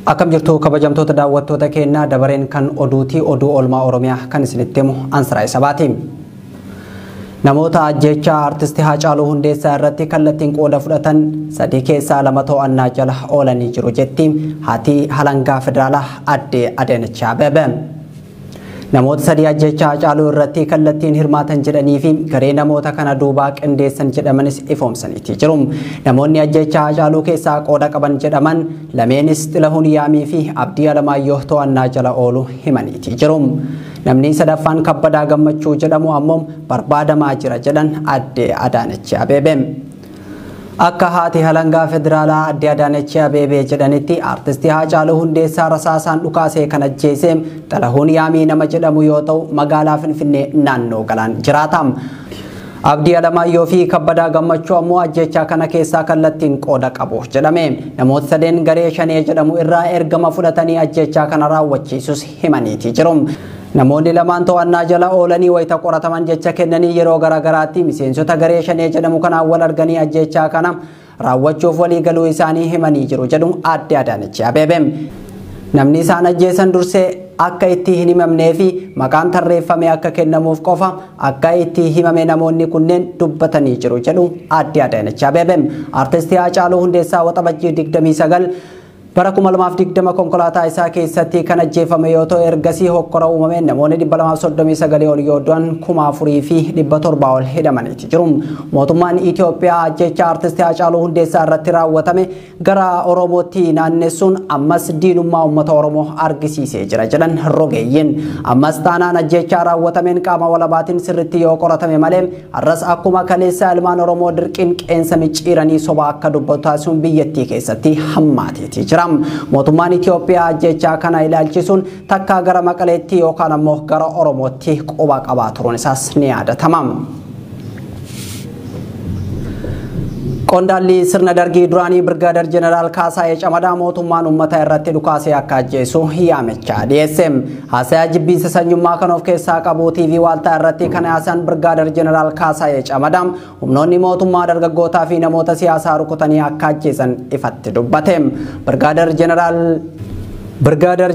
Akkam jirtu kabajamtoota daawwattoota keenya dabareen kan oduuti oduu olmaa Oromiyaa kan isinitti himu Ansaraay Sabaati. Namoota ajjeechaa artistii Haacaaluu Hundeessaa irratti kallattiin qooda fudhatan sadii keessaa lama to'annaa jala oolanii jiru jetti haati halangaa federaalaa Aadde Adaanech Abeebee. Namoota sadii ajjeechaa Haacaaluu irratti kallattiin hirmaatan jedhanii fi garee namoota kana duubaa qindeessan jedhamanis ifoomsaniiti jiru. Namoonni ajjeechaa Haacaaluu keessaa qooda qaban jedhaman lameenis Xilahuun Yaamii fi Abdii Alamaayyoo to'annaa jala oolu himaniiti jiru. Namni sadaffaan Kabbadaa Gammachuu jedhamu ammoo barbaadamaa jira jedhan Aadde Adaanech Abeebee. Akka haati halangaa federaalaa Aadde Adaanech Abeebee jedhanitti artistii Haacaaluu Hundeessaa rasaasaan dhukaasee kan ajjeese Xilahuun Yaamii nama jedhamu yoo ta'u magaalaa Finfinnee naannoo Galaan jiraata. Abdii Alamaayyoo fi Kabbadaa Gammachuu ammoo ajjeechaa kana keessaa kallattiin qooda qabu jedhame. Namoota sadeen garee Shanee jedhamu irraa ergama fudhatanii ajjeechaa kana raawwachiisus himaniiti jiru. Namoonni lamaan to'annaa jala oolanii wayita qorataman jecha kennanii yeroo garaagaraatti miseensota garee Shanee jedhamu kanaan wal arganii ajjeechaa kana raawwachuuf walii galuu isaanii himanii jiru jedhu Aadde Adaanech Abeebee. Namni isaan ajjeesan dursee akka itti hin himamnee fi maqaan tarreeffame akka kennamuuf qofa akka itti himame namoonni kunneen dubbatanii jiru jedhu Aadde Adaanech Abeebee. Artistii Haacaaluu Hundeessaa waxabajjii 29 bara 2020 konkolaataa isaa keessatti kan ajjeefame yoo ta'u ergasii hokkora uumame namoonni 239 ol yoo du'an 4,700 ol hidhamaniiti jiru. Mootummaan Itoophiyaa ajjeechaa artistii Haacaaluu Hundeessaa irratti raawwatame gara Oromootti naannessuun ammas diinummaa uummata Oromoo argisiisee jira jedhan rogeeyyiin. Ammas taanaan ajjeechaa raawwatameen qaama walabaatiin sirriitti yoo qoratame malee arras akkuma kaleessa ilmaan Oromoo dirqiin qeensa micciiranii soba akka dubbatu taasisuun biyyattii keessatti hammaateeti jira. Mootummaan Itoophiyaa ajjeechaa kana ilaalchisuun takka gara Maqaleetti yookaan ammoo gara Oromootti quba qabaa turuun isaas ni yaadatama. Qondaalli sirna dargii duraanii Birgaader Jeneraal Kaasaayee Camadaa mootummaan uummata irratti dhukaasee akka ajjeesu yaamichaa dhiyeesse. Haasayaa jibbiinsa sanyummaa kan of keessaa qabu TV Waaltaa irratti kan haasayan Birgaader Jeneraal Kaasaayee Camadaa humnoonni mootummaa dargaggootaa fi namoota siyaasaa rukutanii akka ajjeesan ifatti dubbate. Birgaader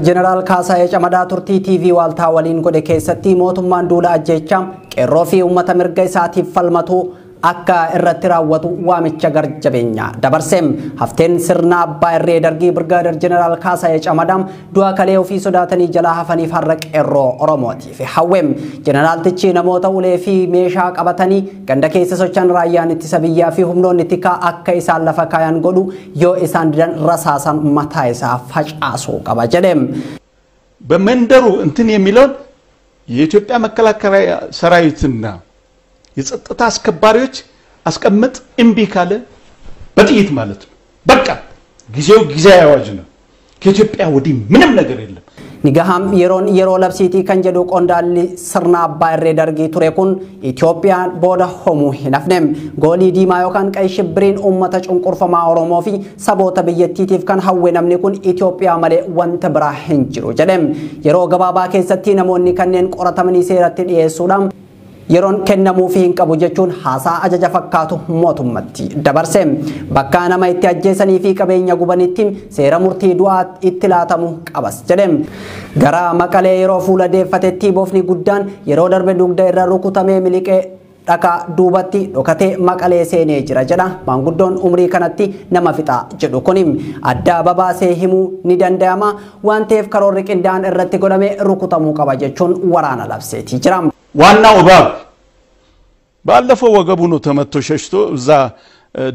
Jeneraal Kaasaayee Camadaa turtii TV Waaltaa waliin godhe keessatti mootummaan duula ajjeechaa qeerroo fi uummata mirga isaatiif falmatu akka irratti raawwatu waamicha garjabeenyaa dabarse. Hafteen sirna abbaa irree dargii Birgaader Jeneraal Kaasaayee Camadaa du'a kalee ofii sodaatanii jalaa hafaniif har'a qeerroo Oromootiif hawwe. Jeneraaltichi namoota ulee fi meeshaa qabatanii ganda keessa socho'an raayyaan ittisa biyyaa fi humnoonni tikaa akka isaan lafa kaayan godhu yoo isaan didan rasaasan mataa isaa facaasuu qaba jedhe. በመንደሩ እንትን የሚለውን የኢትዮጵያ መከላከያ ሰራዊትና የጸጥታ አስከባሪዎች አስቀምጥ እምቢ ካለ በጥይት ማለት ነው። በቃ ጊዜው ጊዜ ያዋጅ ነው። ከኢትዮጵያ ወዲህ ምንም ነገር የለም። Nigaham yeroo labsiitii kan jedhu qondaalli sirna abbaa irree dargii ture kun Itoophiyaan booda homuu hin hafne. Goolii diimaa yookaan qayi shibbiriin uummata cunqurfamaa Oromoo fi saboota biyyattiitiif kan hawwe namni kun Itoophiyaa malee wanta biraa hin jiru jedhe. Yeroo gabaabaa keessatti namoonni kanneen qoratamanii seeratti dhiyeessuudhaan yeroon kennamuu fi hin qabu jechuun haasaa ajaja fakkaatu mootummatti dabarse. Bakka nama itti ajjeesanii fi qabeenya gubanitti seera murtii du'aa itti laatamu qabas jedhe. Gara Maqalee yeroo fuula deeffatetti boofni guddaan yeroo darbe dugda irra rukutamee miliqee dhaka duubatti dhokatee Maqalee seenee jira jedha maanguddoon umrii kanatti nama fixaa jedhu kuni. Adda babaasee himuu ni danda'ama waan ta'eef karoorri qindaa'aan irratti godhamee rukutamuu qaba jechuun waraana labseetii jira. ዋናው እባብ ባለፈው ወገቡ ነው ተመቶ ሸሽቶ እዛ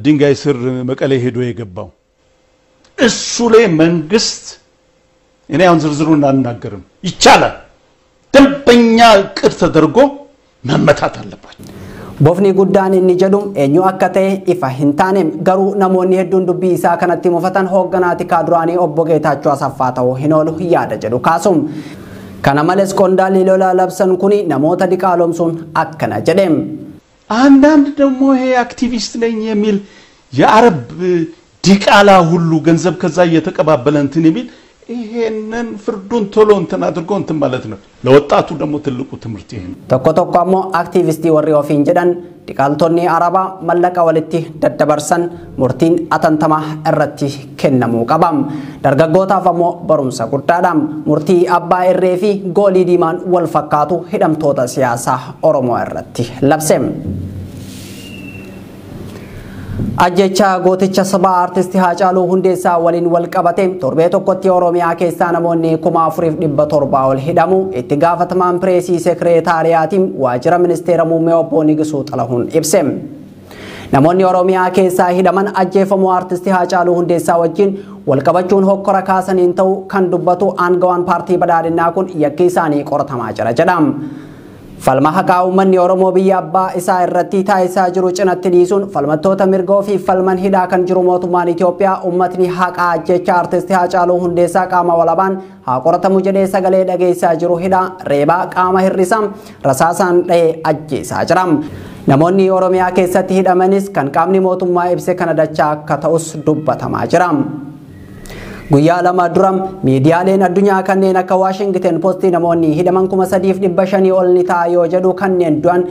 ድንጋይ ስር መቀሌ ሄዶ የገባው እሱ ላይ መንግስት እኔ አሁን ዝርዝሩን አልናገርም ይቻላል ደንበኛ ቅር ተደርጎ መመታት አለባቸው። Bofni guddaan inni jedhu eenyu akka ta'e ifa hin taane garuu namoonni hedduun dubbii isaa kanatti mufatan hoogganaati kaaduraanii obbo Geetaachoo Asaffaa ta'uu hin oolu yaada jedhu kaasum. Kana malees qondaalli lola labsan kuni namoota diqaalomsuun akkana jedhe. አንዳንድ ደግሞ ይሄ አክቲቪስት ነኝ የሚል የአረብ ዲቃላ ሁሉ ገንዘብ ከዛ እየተቀባበለ እንትን የሚል ይሄንን ፍርዱን ቶሎ እንትን አድርጎ እንትን ማለት ነው ለወጣቱ ደግሞ ትልቁ ትምርት ይሄ tokko tokko ammoo aktivistii warri ofiin jedhan dhiqaaltonni arabaa mallaqa walitti daddabarsan murtiin atantamaa irratti kennamuu qabam dargaggootaaf ammoo barumsa guddaadhaan murtii abbaa irree fi goolii diimaan wal fakkaatu hidhamtoota siyaasaa Oromoo irratti labseem ajjecha gooticha sabaa artisti Haacaaluu Hundeessaa waliin wal qabate torbee tokkotti Oromiyaa keessaa namoonni 4700 ol hidhamu itti gaafatamaan pireesii sekreetaariyaatiin waajjira ministeera muummee obbo Nigisuu Xalahuun ibseem namoonni Oromiyaa keessaa hidhaman ajjeefamuu artisti Haacaaluu Hundeessaa wajjin wal qabachuun hokkora kaasaniin ta'uu kan dubbatu aangawaan paartii badhaadhinaa kun yakki isaanii qoratamaa jira jedham falma haqaa uummanni Oromoo biyya abbaa isaa irratti taasisaa jiru cinatti dhiisuun falmattoota mirgoo fi falman hidhaa kan jiru mootummaan Itoophiyaa uummatni haqaa ajjecha artisti Haacaaluu Hundeessaa qaama walabaan haa qoratamu jedhee sagalee dhageessaa jiru hidhaa reebaa qaama hir'isam rasaasaan dha'ee ajjeesaa jiram namoonni Oromiyaa keessatti hidhamanis kan qaamni mootummaa ibse kana dachaa akka ta'us dubbatamaa jiram guyyaa lama duram miidiyaaleen addunyaa kanneen akka Washington Post namoonni hidhaman 3500 ol ni ta'a yoo jedhu kanneen du'an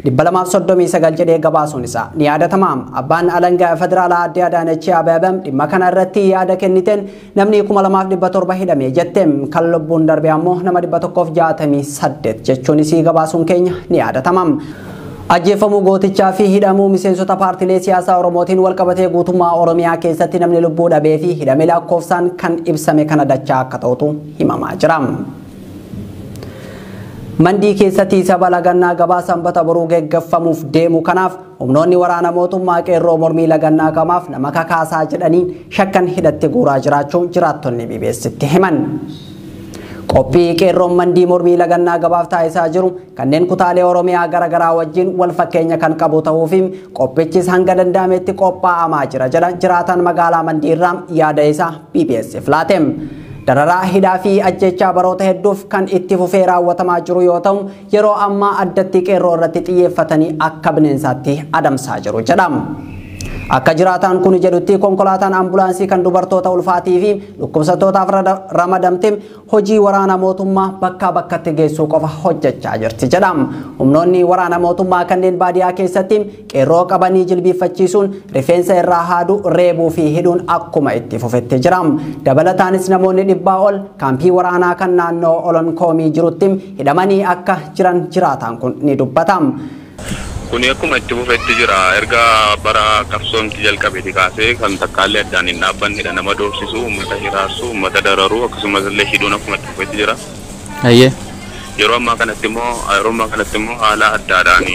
239 jedhee gabaasuun isaa ni yaadatama abbaan alangaa federaalaa adde Adaanech Abeebee dhimma kana irratti yaada kenniteen namni 2700 hidhamee jetteem kan lubbuun darbe ammoo nama 168 jechuun isii gabaasuun keenya ni yaadatama ajjeefamuu gootichaa fi hidhamuu miseensota paartilee siyaasaa Oromootiin wal qabatee guutummaa Oromiyaa keessatti namni lubbuu dhabee fi hidhamee lakkoofsaan kan ibsame kana dachaa akka ta'utu himamaa jira. Mandii keessatti saba lagannaa gabaa sanbata boruu geggeeffamuuf deemu kanaaf humnoonni waraana mootummaa qeerroo mormii lagannaa qamaaf nama kakaasaa jedhaniin shakkan hidhatti guuraa jiraachuu jiraattonni BBS'tti himan. qophii qeerroon mandii mormii lagannaa gabaaf taasisaa jiru kanneen kutaalee Oromiyaa garagaraa wajjin wal fakkeenya kan qabu ta'uu fi qophichis hanga danda'ametti qophaa'amaa jira jedhan jiraatan magaalaa Mandii irraa yaada isaa BBS'if laateem dararaa hidhaa fi ajjechaa baroota hedduuf kan itti fufee raawwatamaa jiru yoo ta'u yeroo ammaa addatti qeerroo irratti xiyyeeffatanii akka bineensaatti adamsaa jiru jedham. Akka jiraatan kun jedhutti konkolaataan ambulaansii kan dubartoota ulfaatii fi dhukkubsattootaaf ramadamte hojii waraana mootummaa bakkaa bakkatti geessuu qofa hojjechaa jirti jedham. Humnoonni waraana mootummaa kanneen baadiyyaa keessatti qeerroo qabanii jilbiiffachiisuun rifeensa irraa haaduu reebuu fi hidhuun akkuma itti fufetti jiram. Dabalataanis namoonni 100 ol kaampii waraanaa kan naannoo Olonkoomii jirutti hidhamanii akka jiran jiraatan kun ni dubbatam. Kuni akkuma itti fufetti jira erga bara qabsoomti jalqabeeti kaasee kan takkaallee addaan hin dhaabbannedha nama doorsisuu uummata hiraarsu uummata dararuu akkasumas illee hidhuun akkuma itti fufetti jira. Yeroo ammaa kanatti immoo haala addaadhaan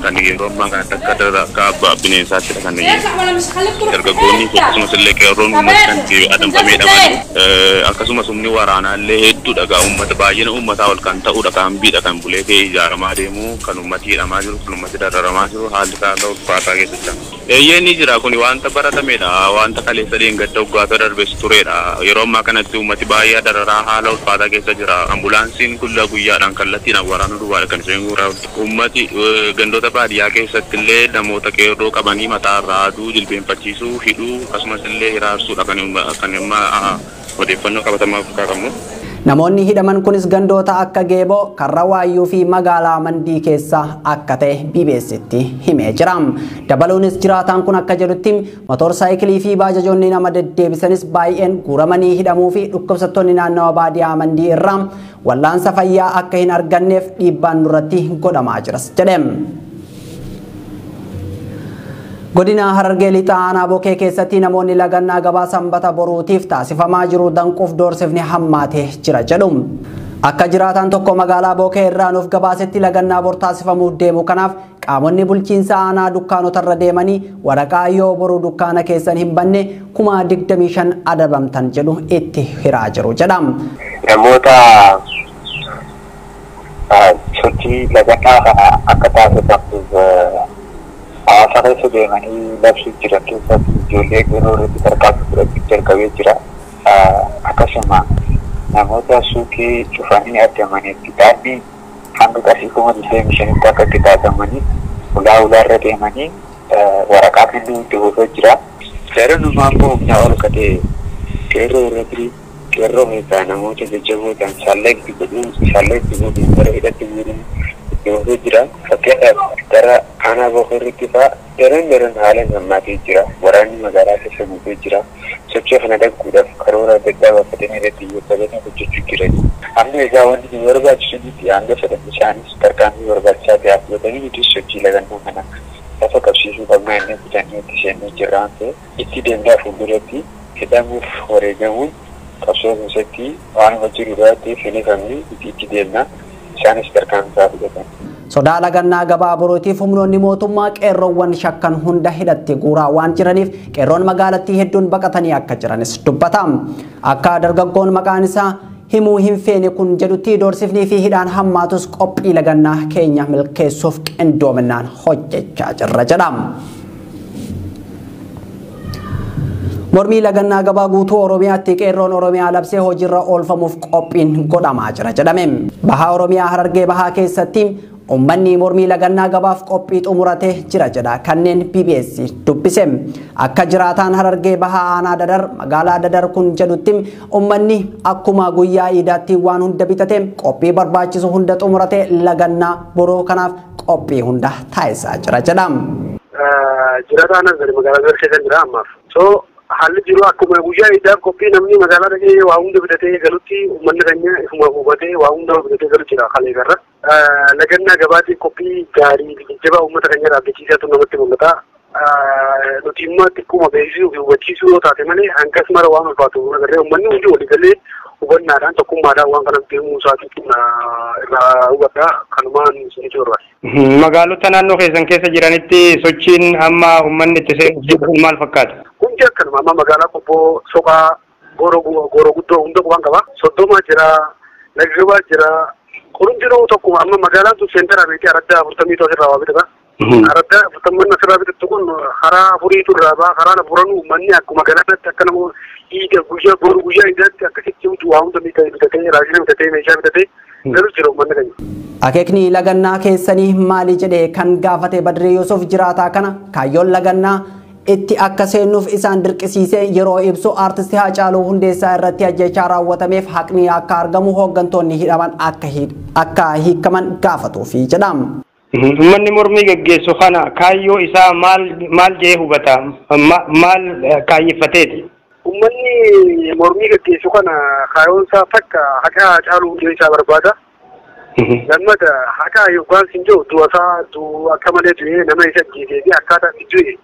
kan yeroo ammaa kanatti akka bineensaatti kan dargaggoonni akkasumas illee qeerroon uummata kan adamfamee dhabanii akkasumas humni waraanaa illee hedduudha gaa uummata baay'ina uummataa ol kan ta'udha kan biidha kan bulee kee ijaaramaa deemu kan uummati hidhamaa jiru kan uummati dararamaa jiru haalli isaa ulfaataa keessa jira. Eeyyeen jira kun wanta baratamedha wanta kaleessa dheengadda waggaata darbees turedha yeroo ammaa kanatti uummati baay'ee dararaa haala ulfaataa keessa jira ambulaansiin kulla guyyaadhaan kallattiin waraana duwwaadha kan isheen guuraa uummati gandoota baadiyyaa keessatti illee namoota qeerroo qabanii mataarraa aduu jilbeenfachiisuu hidhuu akkasumas illee hiraarsuudha kan odeeffannoo qabatamaa qabu. Namoonni hidhaman kunis gandoota akka Geeboo, Karrawaayyuu fi magaalaa Mandii keessa akka ta'e BBS'tti himee jira. Dabaluunis jiraataan kun akka jedhutti motorsaayikilii fi baajajoonni nama deddeebisanis baay'een guuramanii hidhamuu fi dhukkubsattoonni naannawa baadiyyaa Mandii irraa wallaansa fayyaa akka hin arganneef dhiibbaan nurratti godhamaa jiras jedhe. Godina Harargee Lixaa aanaa Bokee keessatti namoonni lagannaa gabaa sanbata boruutiif taasifamaa jiru danquuf doorsifni hammaatee jira jedhu. Akka jiraatan tokko magaalaa Bokee irraa nuuf gabaasetti lagannaa bor taasifamuuf deemu kanaaf qaamonni bulchiinsa aanaa dukkaanota irra deemanii waraqaa yoo boruu dukkaana keessan hin banne 25,000 adabamtan jedhu itti hiraa jiru jedha. Namoota sochii lagannaa kana akka taasifamuuf hawaasa keessa deemanii labsuu jiran keessatti ijoollee yeroo irratti tarkaanfii fudhachuu jalqabee jira. Akkasuma namoota suuqii cufanii argamanii kitaabni hanga qarshii 25,000 akka itti taasifamanii ulaa irra deemanii waraqaa kennuu itti fufee jira. Seera numaa immoo humnaa ol katee qeerroo irratti qeerroo meeqa namoota jajjaboodhaan shaalleetti godhuun bara hidhatti guuruun itti jira. Fakkeenyaaf gara aanaa boqorriitti fa'aa daran haalaan hammaatee jira. Waraanni magaalaa keessa guutee jira. Sochii kana dhagguudhaaf karoora adda addaa baafatanii irratti xiyyeeffatanii hojjechuu jiran. Amma egaa wanti nu barbaachisutti hanga fedhan isaanis tarkaanfii barbaachisaa ta'e fudhatanii nuti sochii lagannoo kana lafa qabsiisuu qabna inni bitanii itti seennee jirra waan ta'eef itti deemnaa fuulduratti hidhamuuf wareegamuun qabsoo keessatti waan hojii duraatti filatamni itti deemnaa isaanis tarkaanfii fudhatan. Sodaa lagannaa gabaa borootiif humnoonni mootummaa qeerroowwan shakkan hunda hidhatti guuraa waan jiraniif qeerroon magaalattii hedduun baqatanii akka jiranis dubbatama. Akka dargaggoon maqaan isaa himuu hin feene kun jedhutti doorsifnii fi hidhaan hammaatus qophii lagannaa keenya milkeessuuf qindoominaan hojjechaa jirra jedhama. Mormii lagannaa gabaa guutuu Oromiyaatti qeerroon Oromiyaa labsee hojiirra oolfamuuf qophiin godhamaa jira jedhame. Bahaa Oromiyaa Harargee Bahaa keessatti ummanni mormii lagannaa gabaaf qophii xumuratee jira jedha kanneen BBS dubbise. Akka jiraataan Harargee Bahaa aanaa Dadar magaalaa Dadar kun jedhutti ummanni akkuma guyyaa iidaatti waan hunda bitate qophii barbaachisu hunda xumuratee lagannaa boroo kanaaf qophii hunda taasisaa jira jedha. Jiraataan magaalaa Dadar keessa jira ammaaf. Haalli jiru akkuma guyyaa iidaaf qophii namni magaalaa dhaqee waa hunda bitatee galutti uummanni keenya ifuma hubatee waa hunda bitatee galu jira kalee garra. Lagannaa gabaatiif qophii gaarii jajjabaa uummata keenya dhaabbachiisaatu namatti mul'ata. Nuti immoo xiqquma beeksisuu fi hubachiisuu yoo taate malee hangas mara waan ulfaatu agarree uummanni hundi waliigalee hubannaadhaan tokkummaadhaan waan kana deemuu isaatiitu irraa hubadhaa kanumaan isinitti barbaada. Magaalota naannoo keessan keessa jiranitti sochiin amma uummanni itti seenuuf maal fakkaata? Hundi akkanuma amma magaalaa Qobboo, Soqaa, Gooroo guddoo hunda waan qaba. Soddomaa jira, Laggabaa jira. Kun jiru tokkuma amma magaalaan tun seentara beekee araddaa 40 asirraa waa bitata. Araddaa 40 asirraa bitatu kun karaa afuriitu irraa ba'a. Karaa afuran uummanni akkuma galaanatti akka nama dhiiga guyyaa idaatti akkasitti waa hunda bitatee raashina bitatee meeshaa bitatee galu jira uummanni keenya. Akeekni lagannaa keessanii maali jedhee kan gaafate Badree Yusuf jiraataa kana kaayyoon lagannaa itti akka seenuuf isaan dirqisiisee yeroo ibsu aartistii Haacaaluu Hundeessaa irratti ajjechaa raawwatameef haqni akka argamu hooggantoonni hidhaman akka hiikaman gaafatuufi jedhama. Uummanni mormii gaggeessu kana kaayyoo isaa maal jee hubata? Maal kaayyeffateeti? Uummanni mormii gaggeessu kana kaayyoon isaa takka haqa Haacaaluu Hundeessaa barbaada. Lammata haqa yookaan sinjoo du'a akka malee du'ee nama isa ajjeesee fi akkaataa itti du'e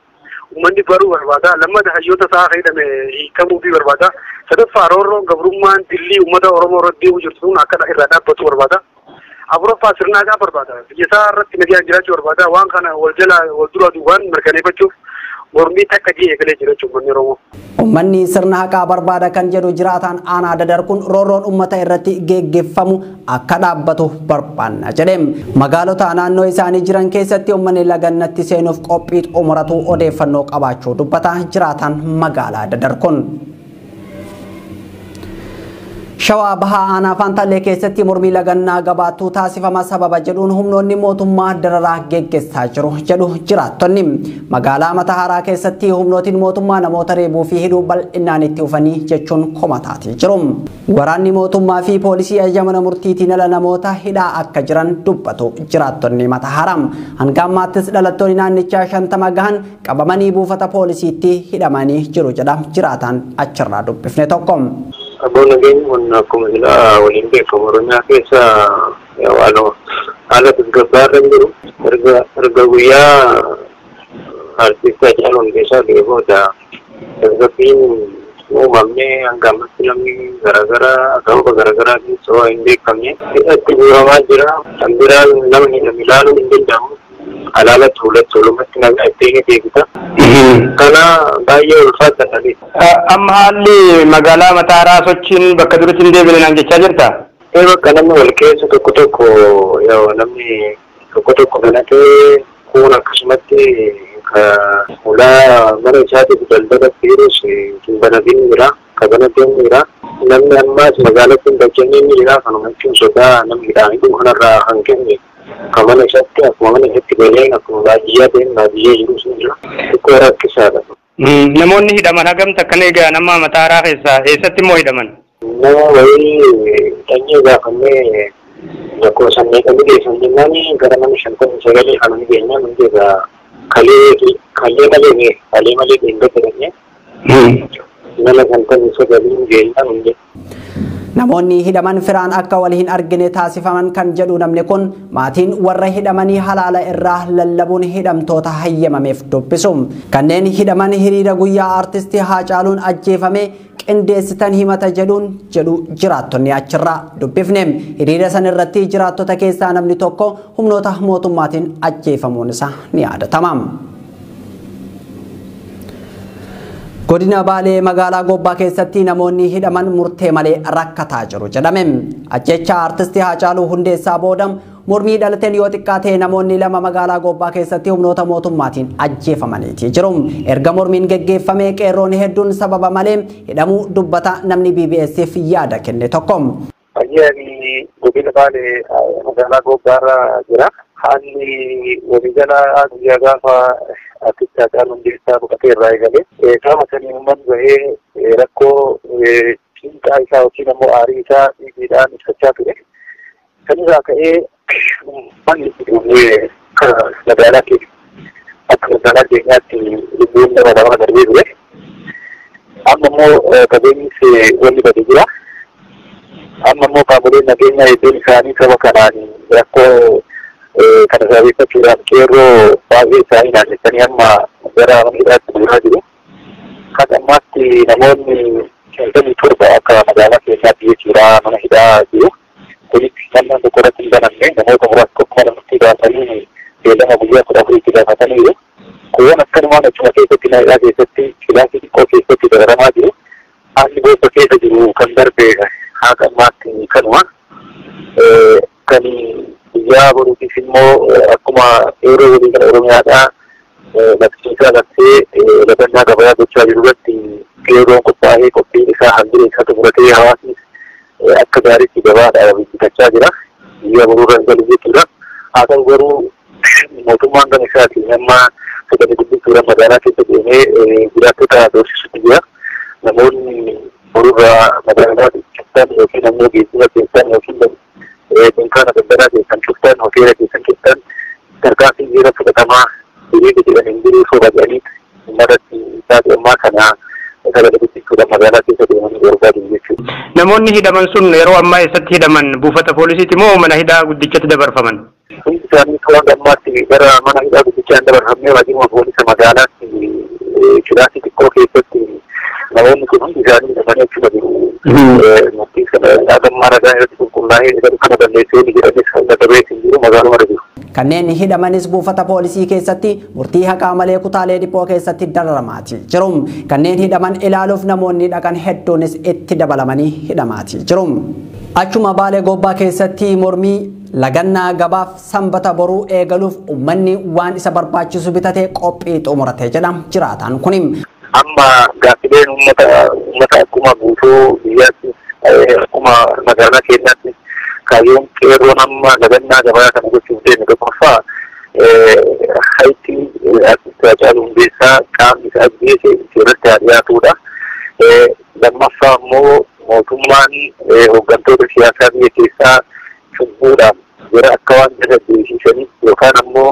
uummanni baruu barbaada. Lammata hayyoota isaa fayyadame hiikamuu fi barbaada. Sadaffaa roorroon gabrummaan dillii uummata Oromoo irratti deemu jirtu sun akka irraa dhaabbatu barbaada. Afuraffaa sirnaagaa barbaada. Biyya isaa irratti nagaan jiraachuu barbaada. Waan kana wal dura duubaan mirkaneeffachuuf mormii takka jee eegalee jira jechuudha uummanni Oromoo. Uummanni sirna haqaa barbaada kan jedhu jiraataan aanaa Dadar kun roorroon uummata irratti geggeeffamu akka dhaabbatu barbaanna jedhe. Magaalota naannoo isaanii jiran keessatti uummanni lagannatti seenuuf qophii xumuratu odeeffannoo qabaachuu dubbata jiraataan magaalaa Dadar kun. Shawaa Bahaa aanaa Fantaallee keessatti mormii lagannaa gabaattuu taasifama sababa jedhuun humnoonni mootummaa dararaa geggeessaa jiru jedhu jiraattonni. Magaalaa Matahaaraa keessatti humnootiin mootummaa namoota reebuu fi hidhuu bal'inaan itti dhufanii jechuun komataatii jiru. Waraanni mootummaa fi poolisii ajajamana murtiitiin ala namoota hidhaa akka jiran dubbatu jiraattonni Matahaaraa. Hanga ammaattis dhalattoonni naannichaa 50 gahan qabamanii buufata poolisiitti hidhamanii jiru jedha jiraataan achirraa dubbifne tokko. Abboon nageenya kun akkuma silaa waliin beekamu Oromiyaa keessa haala tasgabbaarra jiru. Erga guyyaa artistii Haacaaluu Hundeessaa du'ee booda tasgabbiin uumamnee hanga ammatti namni garaagaraa sababa garaagaraatiin osoo hin beekamne itti guuramaa jira. Kan biraan namni ilaaluu hin danda'amu. Alaala tuulumatti nagaa ittiin beekta. Kana baay'ee ulfaata. Amma haalli magaalaa Matahaaraa sochiin bakka duritti hin deebine naan jechaa jirta? Bakka namni wal keessa tokko namni tokko banatee kun akkasumatti ulaa mana isaatiif daldalatti jirus hin banatin jira. Ka banatin jira. Namni ammaas magaalatti hin bakkeenye ni jira. Kanuma jechuun sodaa namni hidhaanii kanarraa hanqinne. Kamana isatti akkuma mana isatti galee akkuma baadiyyaa ta'een baadiyyee jirus ni jira. Xiqqoo rakkisaadha. Namoonni hidhaman hagamta kan egaa nama Matahaaraa keessaa eessatti immoo hidhaman? Nama wayii tanya gaafanne lakkoofsannee kan geessan jennaan gara nama 59 kan geenya minjeega kalee malee deemee jedhanii nama 59 geenya minjeega. Namoonni hidhaman firaan akka wal hin argine taasifaman kan jedhu namni kun maatiin warra hidhamanii halaala irraa lallabuun hidhamtoota hayyamameef dubbisu. Kanneen hidhaman hiriira guyyaa artistii Haacaaluun ajjeefame qindeessitan himata jedhuun jedhu jiraattonni achirraa dubbifne. Hiriira san irratti jiraattota keessaa namni tokko humnoota mootummaatiin ajjeefamuun isaa ni yaadatama. Godina Baalee magaalaa Gobbaa keessatti namoonni hidhaman murtee malee rakkataa jiru jedhame. Ajjecha artistii Haacaaluu Hundeessaa booda mormii dhalateen yoo xiqqaate namoonni lama magaalaa Gobbaa keessatti humnoota mootummaatiin ajjeefamaniiti jiru. Erga mormiin geggeeffamee qeerroon hedduun sababa malee hidhamuu dubbata namni BBS'if yaada kenne tokko. Ayyaani godina Baalee magaalaa Gobbaarra jira. Haalli waliigalaa guyyaa gaafa artistii Haacaaluu Hundeessaa boqotee irraa eegalee qaama sanii uummanni bahee rakkoo cinqaa isaa yookiin ammoo aarii isaa dhiigiidhaan ibsachaa ture. Sanirraa ka'ee uummanni magaalaa keessa akka magaalaa keenyaatti lubbuun nama lama darbee ture. Amma immoo qabeenyis wanni badee jira. Amma immoo qaamoleen nageenyaa hedduun isaanii saba kanaan rakkoo kana sababeeffachuudhaan qeerroo baay'ee isaanii naannessanii amma gara mana hidhaatti buusaa jiru. Kan ammaatti namoonni 57 akka magaalaa keenyaatti jechuudha mana hidhaa jiru. Kunis namni tokko irratti hin banamne namoota muraasa tokko mana murtii baasanii beellama guyyaa 14 gaafataniiru. Kuuwwan akkanumaan achuma keessatti mana hidhaa keessatti kilaasii xiqqoo keessatti dararamaa jiru. Haalli booda keessa jiru kan darbe haga ammaatti kanuma. Kan guyyaa boruutiif immoo akkuma yeroo waliigala Oromiyaadhaa labsiisaa labsee lagannaa gabayaa gochaa jiru irratti qeerroon qophaa'ee qophiin isaa hambiree isaa xumuratee hawaasnis akka gaariitti gabaadhaa bitachaa jira. Guyyaa boruurra galu jechuudha. Haa ta'u garuu mootummaan gama isaatiin amma sagalee guddisuudhaan magaalaa keessa deemee jiraattota doorsisutti jira. Namoonni boruurra magaalaa keessan yookiin ammoo geejjiba keessan yookiin dunkaana daldalaa keessan cuftan hoteela keessan keessan tarkaanfii jira fudhatamaa hiriira jedhan hin jiru sobatanii uummatatti isaati ammaa kana sagalee guddisuudhaan magaalaa keessa deemanii barbaadu jechuudha. Namoonni hidhaman sun yeroo ammaa eessatti hidhaman buufata poolisiiti moo mana hidhaa guddichatti dabarfaman? Hundi isaanii waan ammaatti gara mana hidhaa guddichaan dabarfamee waajjiruma poolisa magaalaatti kilaasii xiqqoo keessatti namoonni kun hundi isaanii hidhamanii achuma jiru. Murtii kana dhaagammaa ragaa irratti qulqullaa'ee kana balleessee ni jedhanis hanga qabeessi jiru magaaluma jiru. Kanneen hidhamanis buufata poolisii keessatti murtii haqaa malee kutaalee dhiphoo keessatti dararamaati jiru. Kanneen hidhaman ilaaluuf namoonni dhaqan hedduunis itti dabalamanii hidhamaati jiru. Achuma Baalee Gobbaa keessatti mormii lagannaa gabaaf sanbata boruu eegaluuf uummanni waan isa barbaachisu bitatee qophii xumurate jedha jiraataan kuni. Amma gaaffileen uummata akkuma guutuu biyyaatti akkuma magaalaa keenyaatti kaayyoon qeerroon amma lagannaa gabaa kana gochuuf deemu tokkoffaa hayti artistii Haacaaluu Hundeessaa qaamni isaa ajjeese irratti haa dhiyaatudha. Lammaffaa immoo mootummaan hooggantoota siyaasaa biyya keessaa cubbuudhaan jira akka waan jira deebisanii yookaan ammoo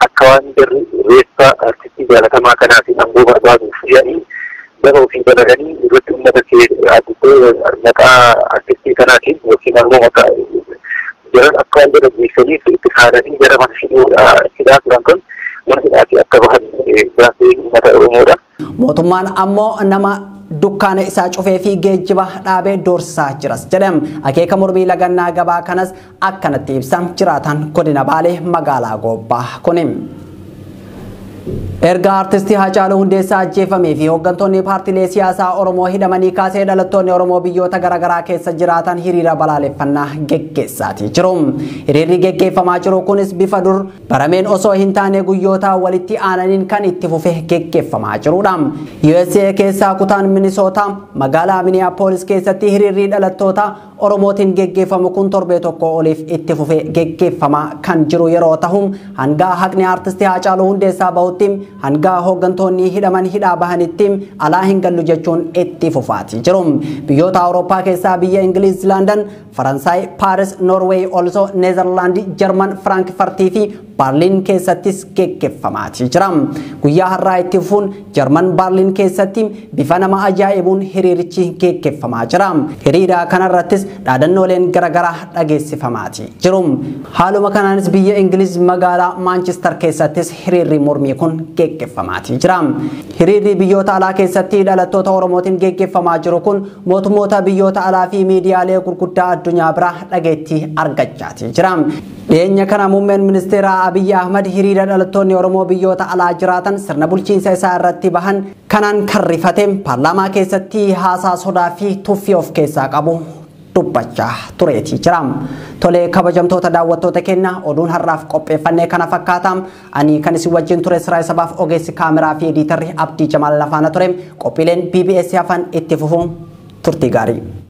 akka waan jirri reeffa artistii jaalatamaa kanaatiin aangoo barbaaduuf jedhanii gaba ofii dalaganii irratti uummata maqaa artistii kanaatiin yookiin ammoo maqaa jiran akka waan jira deebisaniif itti haadanii gara mana hidhaa turan kun mana hidhaatti akka bahan gaaffii uummata Oromoodha. Mootummaan ammoo nama dukkaana isaa cufee fi geejjiba dhaabee doorsisaa jiras jedham. Akeeka mormii lagannaa gabaa kanas akkanatti ibsan jiraatan godina Baalee magaalaa Gobbaa kunim. Erga artistii Haacaaluu Hundeessaa ajjeefamee fi hooggantoonni paartiilee siyaasaa Oromoo hidhamanii kaasee dhalattoonni Oromoo biyyoota garaagaraa keessa jiraatan hiriira balaaleffannaa geggeessaatii jiru. Hiriirri geggeeffamaa jiru kunis bifa dur barameen osoo hin taane guyyoota walitti aananiin kan itti fufee geggeeffamaa jirudha. USA keessaa kutaan Minnesota magaalaa Minneapolis keessatti hiriirri dhalattoota Oromootiin geggeeffamu kun torbee tokko oliif itti fufee geggeeffamaa kan jiru yeroo ta'u hanga haqni artistii Haacaaluu Hundeessaa bahutti hanga hooggantoonni hidhaman hidhaa bahanitti alaa hin gallu jechuun itti fufaati jiru. Biyyoota Awurooppaa keessaa biyya Ingiliz, London, Faransaay, Paaris, Norway, also Neezerlaand, Jarman, Firaankfartii fi Baarliin keessattis geggeeffamaati jira. Guyyaa har'aa itti fufuun Jarman Baarliin keessatti bifa nama ajaa'ibuun hiriirichi geggeeffamaa jira. Hiriira kanarrattis dhaadannooleen garaagaraa dhageessifamaati jiru. Haaluma kanaanis biyya Ingiliz magaalaa Maanchister keessattis hiriirri mormii kun geggeeffamaati jira. Hiriirri biyyoota alaa keessatti dhalattoota Oromootiin geggeeffamaa jiru kun mootummoota biyyoota alaa fi miidiyaalee gurguddaa addunyaa biraa dhageettii argachaati jira. Dhiyeenya kana muummeen ministeera Abiy Ahmad hiriira dhalattoonni Oromoo biyyoota alaa jiraatan sirna bulchiinsa isaa irratti bahan kanaan kan rifate paarlaamaa keessatti haasaa sodaa fi tuffii of keessaa qabu dubbachaa tureeti jira. Tolee kabajamtoota daawwattoota keenya oduun har'aaf qopheeffannee kana fakkaata. Ani kan isin wajjin ture Siraay Sabaaf ogeessi kaameraa fi ediitarri Abdii Jamaal Lafaana ture. Qophiileen BBS hafan itti fufuun turtii gaarii.